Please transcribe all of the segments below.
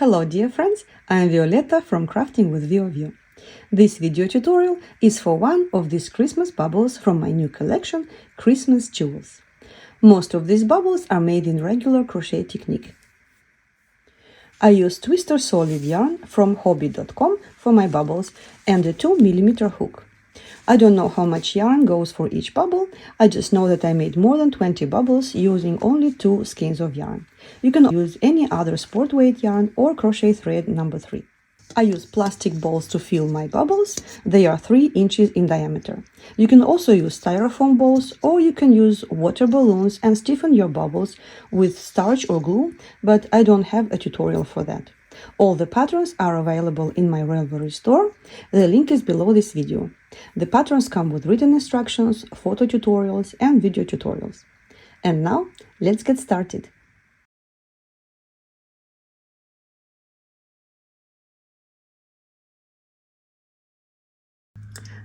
Hello dear friends, I am Violetta from Crafting with VioVio. This video tutorial is for one of these Christmas bubbles from my new collection, Christmas Jewels. Most of these bubbles are made in regular crochet technique. I use Twister solid yarn from Hobbii.com for my bubbles and a 2mm hook. I don't know how much yarn goes for each bubble, I just know that I made more than 20 bubbles using only 2 skeins of yarn. You can use any other sport weight yarn or crochet thread number 3. I use plastic balls to fill my bubbles, they are 3 inches in diameter. You can also use styrofoam balls or you can use water balloons and stiffen your bubbles with starch or glue, but I don't have a tutorial for that. All the patterns are available in my Ravelry store, the link is below this video. The patterns come with written instructions, photo tutorials and video tutorials. And now, let's get started.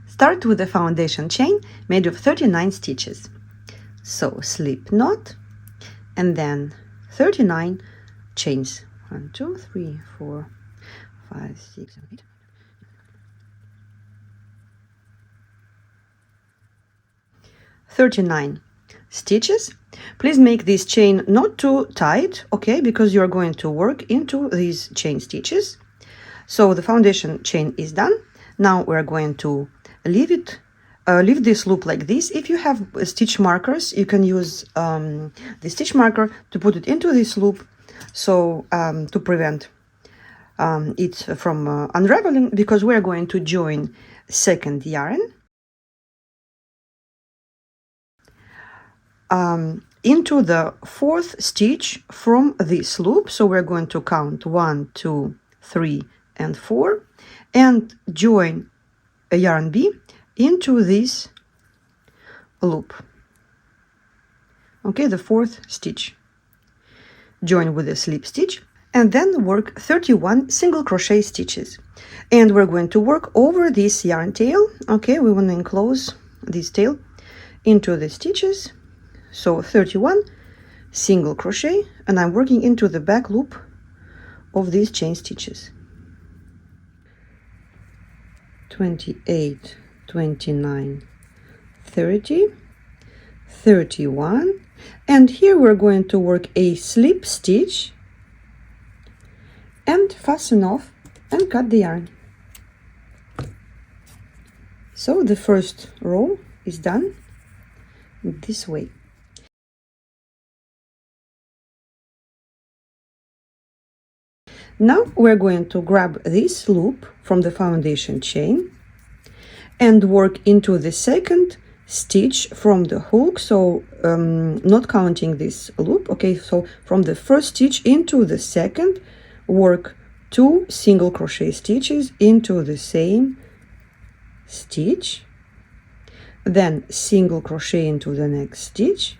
Start with a foundation chain made of 39 stitches. So slip knot and then 39 chains. 1, 2, 3, 4, 5, 6, 7, 8. 39 stitches. Please make this chain not too tight, okay, because you are going to work into these chain stitches. So the foundation chain is done. Now we're going to leave this loop like this. If you have stitch markers, you can use the stitch marker to put it into this loop, so to prevent it from unraveling, because we're going to join second yarn into the 4th stitch from this loop. So we're going to count 1, 2, 3 and 4 and join a yarn B into this loop, okay, the 4th stitch. Join with a slip stitch and then work 31 single crochet stitches, and we're going to work over this yarn tail, okay. We want to enclose this tail into the stitches, so 31 single crochet, and I'm working into the back loop of these chain stitches. 28, 29, 30, 31, and here we're going to work a slip stitch and fasten off and cut the yarn. So the first row is done this way. Now we're going to grab this loop from the foundation chain and work into the 2nd stitch from the hook, so not counting this loop, okay. So from the 1st stitch into the 2nd, work 2 single crochet stitches into the same stitch, then single crochet into the next stitch,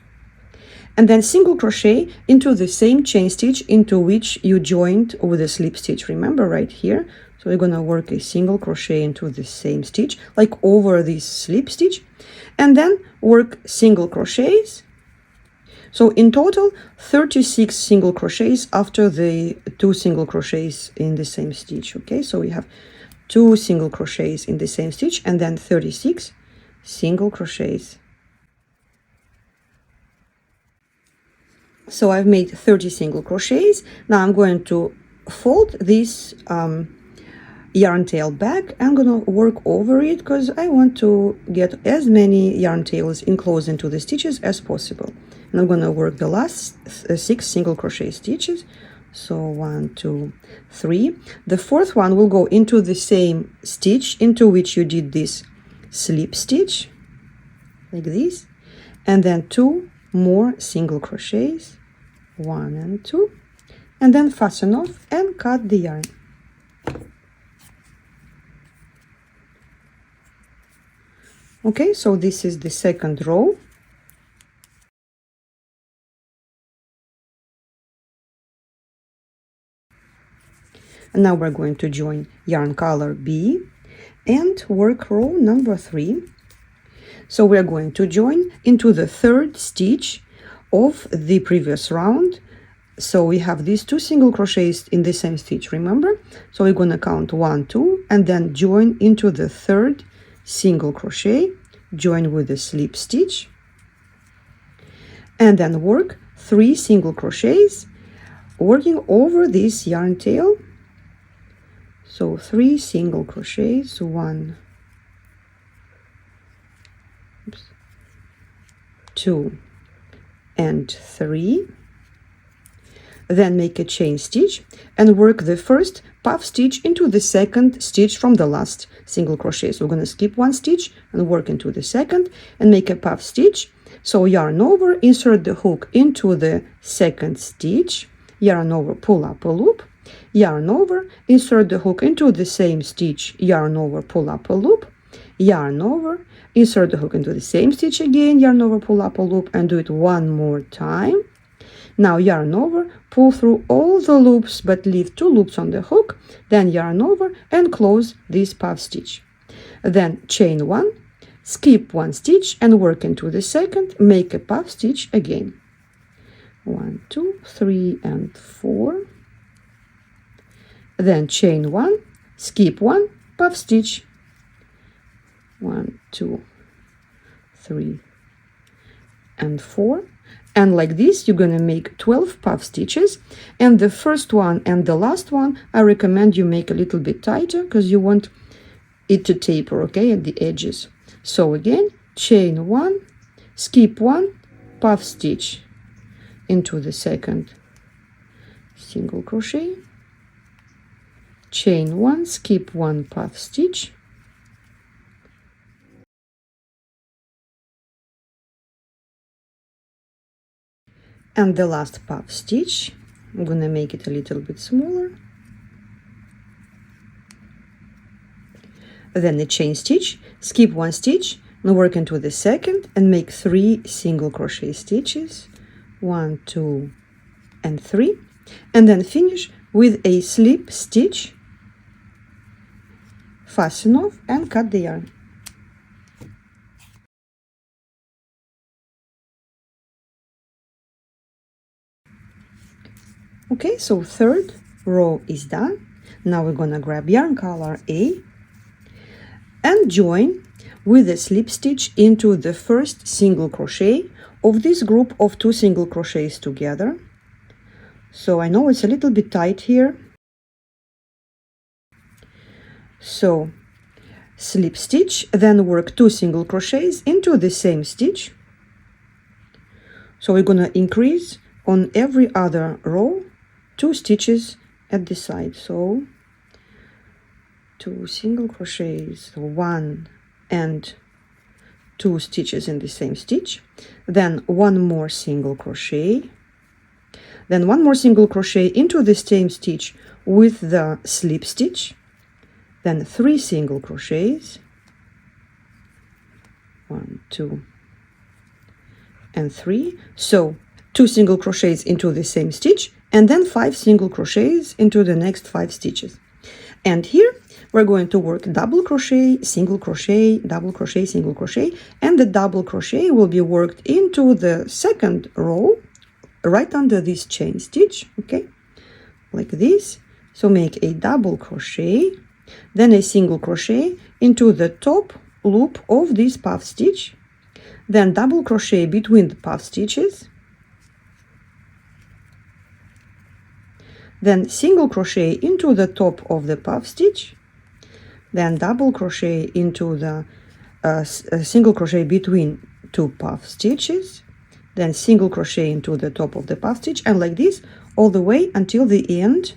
and then single crochet into the same chain stitch into which you joined with a slip stitch, remember, right here. So we're gonna work a single crochet into the same stitch, like over this slip stitch, and then work single crochets. So in total 36 single crochets after the 2 single crochets in the same stitch, okay. So we have 2 single crochets in the same stitch and then 36 single crochets. So I've made 30 single crochets. Now I'm going to fold this yarn tail back. I'm gonna work over it because I want to get as many yarn tails enclosed into the stitches as possible. And I'm gonna work the last 6 single crochet stitches. So 1, 2, 3. The 4th one will go into the same stitch into which you did this slip stitch, like this, and then 2 more single crochets, 1 and 2, and then fasten off and cut the yarn. Okay, so this is the 2nd row. And now we're going to join yarn color B and work row number 3. So we're going to join into the 3rd stitch of the previous round So we have these 2 single crochets in the same stitch, remember? So we're going to count 1, 2, and then join into the 3rd single crochet, join with a slip stitch, and then work 3 single crochets, working over this yarn tail. So 3 single crochets, 1, 2, and 3. Then make a chain stitch and work the first puff stitch into the 2nd stitch from the last single crochet. So we're going to skip 1 stitch and work into the 2nd and make a puff stitch. So yarn over, insert the hook into the 2nd stitch, yarn over, pull up a loop, yarn over, insert the hook into the same stitch, yarn over, pull up a loop, yarn over, insert the hook into the same stitch again, yarn over, pull up a loop, and do it 1 more time. Now yarn over, pull through all the loops but leave 2 loops on the hook, then yarn over and close this puff stitch. Then chain 1, skip 1 stitch and work into the 2nd, make a puff stitch again. 1, 2, 3, and 4. Then chain 1, skip 1, puff stitch. 1, 2, 3, and 4. And like this, you're going to make 12 puff stitches. And the first one and the last one, I recommend you make a little bit tighter because you want it to taper, okay, at the edges. So again, chain 1, skip 1, puff stitch into the 2nd single crochet, chain 1, skip 1, puff stitch, and the last puff stitch. I'm gonna make it a little bit smaller. Then a chain stitch, skip 1 stitch, and work into the 2nd and make 3 single crochet stitches, 1, 2, and 3, and then finish with a slip stitch, fasten off and cut the yarn. Okay, so 3rd row is done. Now we're gonna grab yarn color A and join with a slip stitch into the 1st single crochet of this group of 2 single crochets together. So I know it's a little bit tight here. So slip stitch, then work 2 single crochets into the same stitch. So we're gonna increase on every other row 2 stitches at the side. So 2 single crochets, 1 and 2 stitches in the same stitch, then 1 more single crochet, then 1 more single crochet into the same stitch with the slip stitch, then 3 single crochets, 1, 2, and 3. So 2 single crochets into the same stitch, and then 5 single crochets into the next 5 stitches. And here we're going to work double crochet, single crochet, double crochet, single crochet, and the double crochet will be worked into the 2nd row right under this chain stitch, okay, like this. So make a double crochet, then a single crochet into the top loop of this puff stitch, then double crochet between the puff stitches, then single crochet into the top of the puff stitch, then double crochet into the single crochet between 2 puff stitches, then single crochet into the top of the puff stitch, and like this all the way until the end.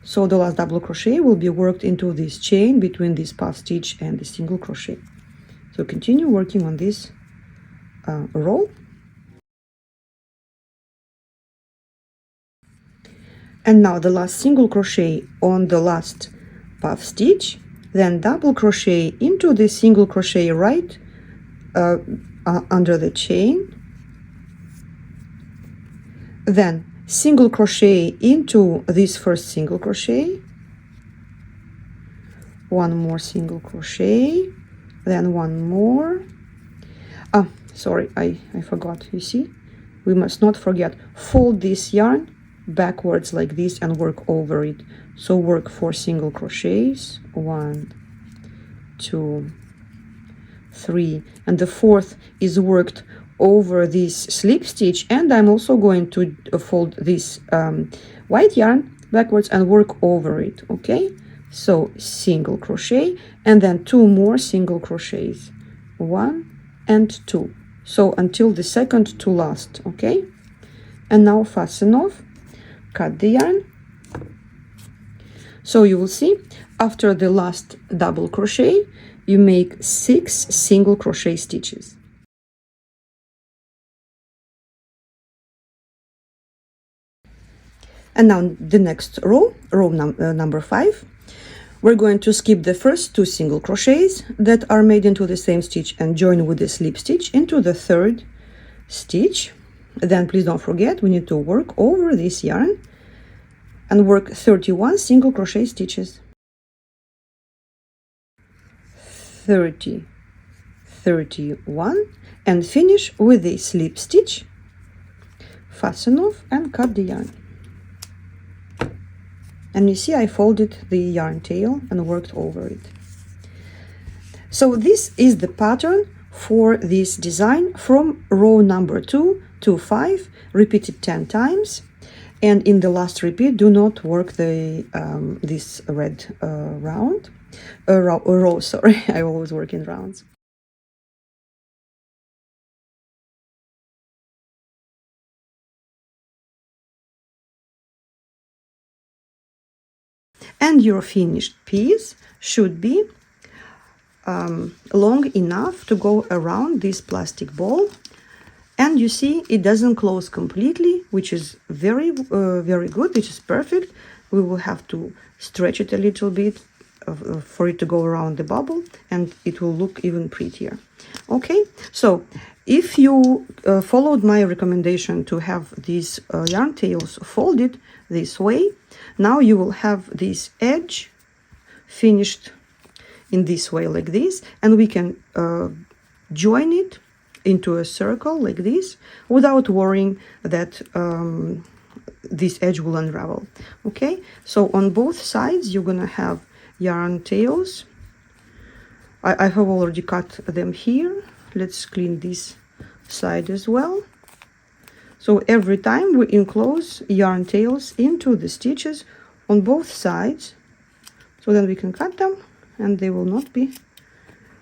So the last double crochet will be worked into this chain between this puff stitch and the single crochet. So continue working on this row. And now the last single crochet on the last puff stitch, then double crochet into the single crochet right under the chain, then single crochet into this first single crochet, 1 more single crochet, then 1 more. Sorry, I forgot. You see, we must not forget, fold this yarn backwards like this and work over it. So work 4 single crochets, 1, 2, 3, and the fourth is worked over this slip stitch, and I'm also going to fold this white yarn backwards and work over it. Okay, so single crochet and then 2 more single crochets, 1 and 2, so until the second to last. Okay, and now fasten off, cut the yarn. So you will see after the last double crochet you make 6 single crochet stitches. And now the next row, number 5, we're going to skip the first 2 single crochets that are made into the same stitch and join with the slip stitch into the third stitch. Then please don't forget, we need to work over this yarn and work 31 single crochet stitches. 30, 31, and finish with a slip stitch, fasten off and cut the yarn. And you see I folded the yarn tail and worked over it. So this is the pattern for this design from row number 2 to 5, repeated 10 times. And in the last repeat, do not work the this red row, sorry, I always work in rounds. And your finished piece should be long enough to go around this plastic ball. And you see it doesn't close completely, which is very good, which is perfect. We will have to stretch it a little bit for it to go around the bubble, and it will look even prettier. Okay, so if you followed my recommendation to have these yarn tails folded this way, now you will have this edge finished in this way like this, and we can join it into a circle like this without worrying that this edge will unravel. Okay, so on both sides you're gonna have yarn tails. I have already cut them here. Let's clean this side as well. So every time we enclose yarn tails into the stitches on both sides, so then we can cut them and they will not be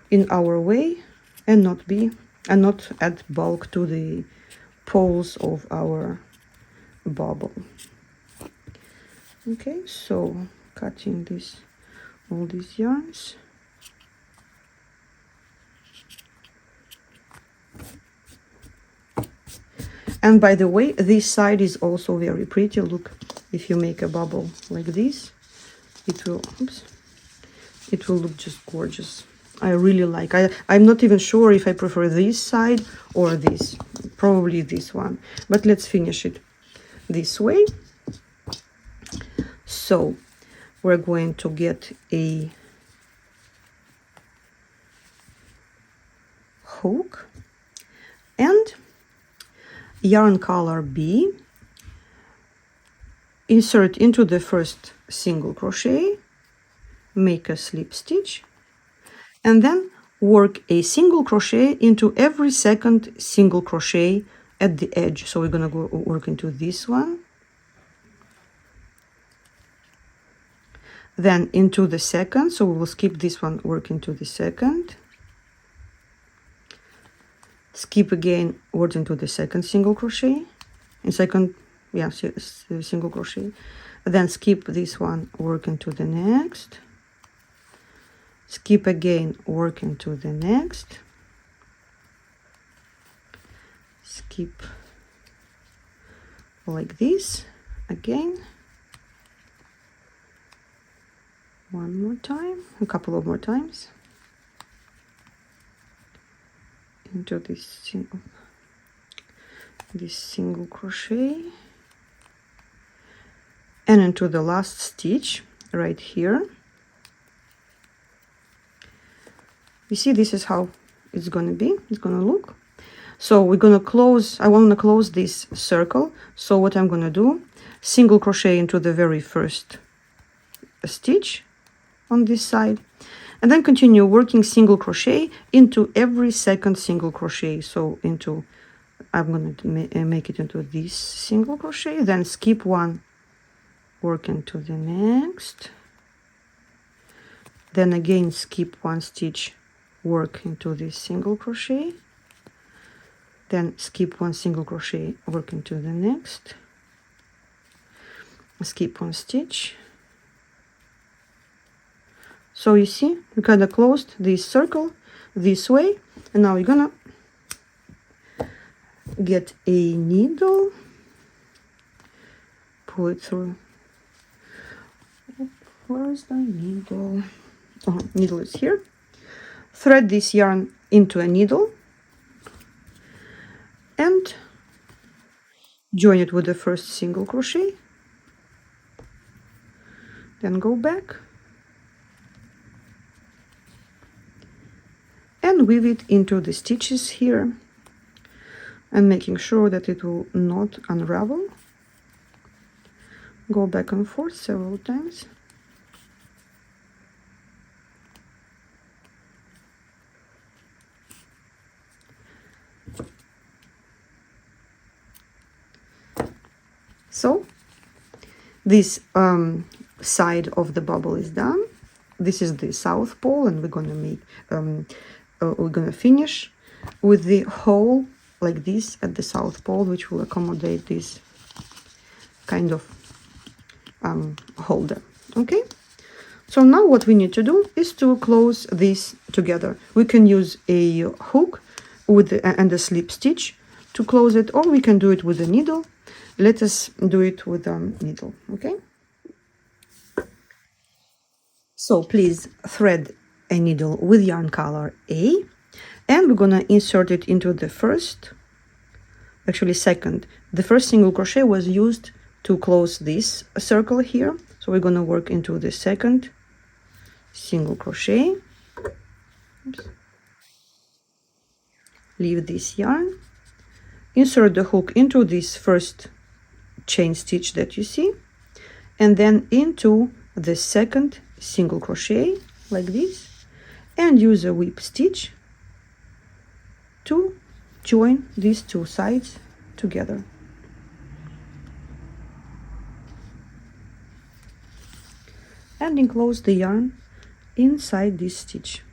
in our way and not add bulk to the poles of our bauble. Okay, so cutting all these yarns. And by the way, this side is also very pretty. Look, if you make a bubble like this, it will look just gorgeous. I really like. I'm not even sure if I prefer this side or this. Probably this one. But let's finish it this way. So we're going to get a hook and yarn color B. Insert into the first single crochet, make a slip stitch, and then work a single crochet into every second single crochet at the edge. So we're gonna go work into this one, then into the second, so we will skip this one, work into the second, skip again, work into the second single crochet, and second, yeah, single crochet, then skip this one, work into the next, skip again, work into the next, skip like this again, one more time, a couple of more times, into this single crochet, and into the last stitch right here. You see, this is how it's going to be, it's going to look. So we're gonna close, I want to close this circle. So what I'm gonna do, single crochet into the very first stitch on this side, and then continue working single crochet into every second single crochet. So into, I'm going to make it into this single crochet, then skip one, work into the next, then again skip one stitch, work into this single crochet, then skip one single crochet, work into the next, skip one stitch. So you see, we kind of closed this circle this way, and now we're gonna get a needle, pull it through. Where is the needle? Oh, needle is here. Thread this yarn into a needle and join it with the first single crochet, then go back and weave it into the stitches here, and making sure that it will not unravel. Go back and forth several times. So this side of the bubble is done. This is the south pole, and we're gonna make we're gonna finish with the hole like this at the south pole, which will accommodate this kind of holder. Okay, so now what we need to do is to close this together. We can use a hook with and a slip stitch to close it, or we can do it with a needle. Let us do it with a needle. Okay, so please thread a needle with yarn color A, and we're gonna insert it into the first, actually second. The first single crochet was used to close this circle here, so we're gonna work into the second single crochet. Oops. Leave this yarn, insert the hook into this first chain stitch that you see, and then into the second single crochet like this, and use a whip stitch to join these two sides together. And enclose the yarn inside this stitch.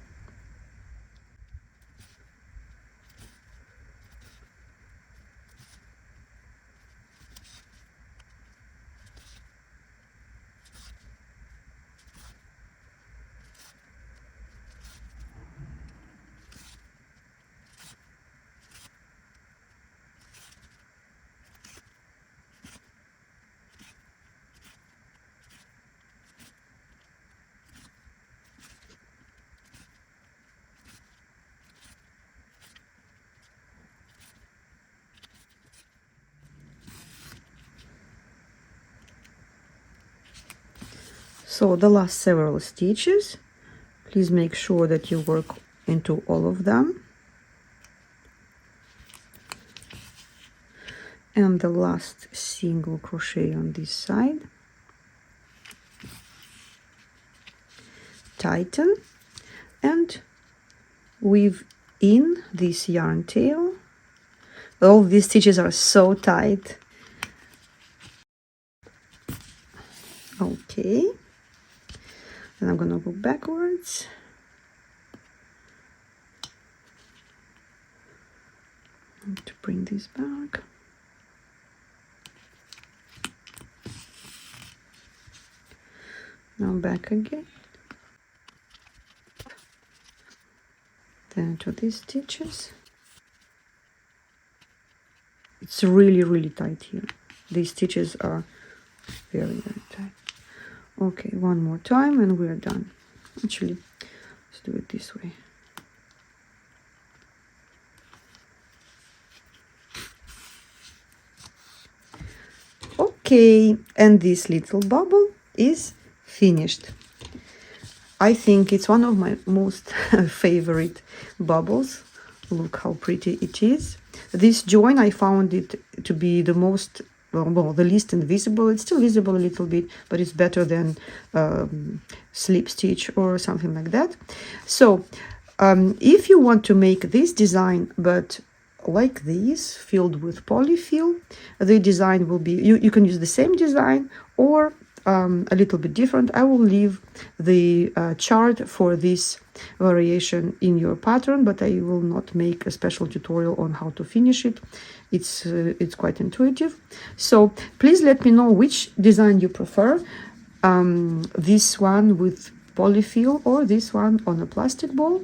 So the last several stitches, please make sure that you work into all of them. And the last single crochet on this side. Tighten and weave in this yarn tail. All these stitches are so tight. Okay. And I'm gonna go backwards. To bring this back. Now back again. Then to these stitches. It's really tight here. These stitches are very tight. Okay, one more time and we're done. Actually, let's do it this way. Okay, and this little bubble is finished. I think it's one of my most favorite bubbles. Look how pretty it is. This join, I found it to be the most, well, the least invisible. It's still visible a little bit, but it's better than slip stitch or something like that. So if you want to make this design, but like this, filled with polyfill, the design will be, you can use the same design or a little bit different. I will leave the chart for this variation in your pattern, but I will not make a special tutorial on how to finish it. It's quite intuitive. So please let me know which design you prefer, this one with polyfill or this one on a plastic ball.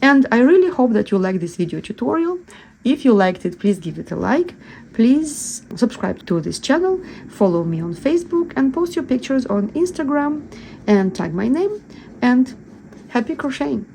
And I really hope that you like this video tutorial. If you liked it, please give it a like. Please subscribe to this channel, follow me on Facebook, and post your pictures on Instagram and tag my name. And happy crocheting!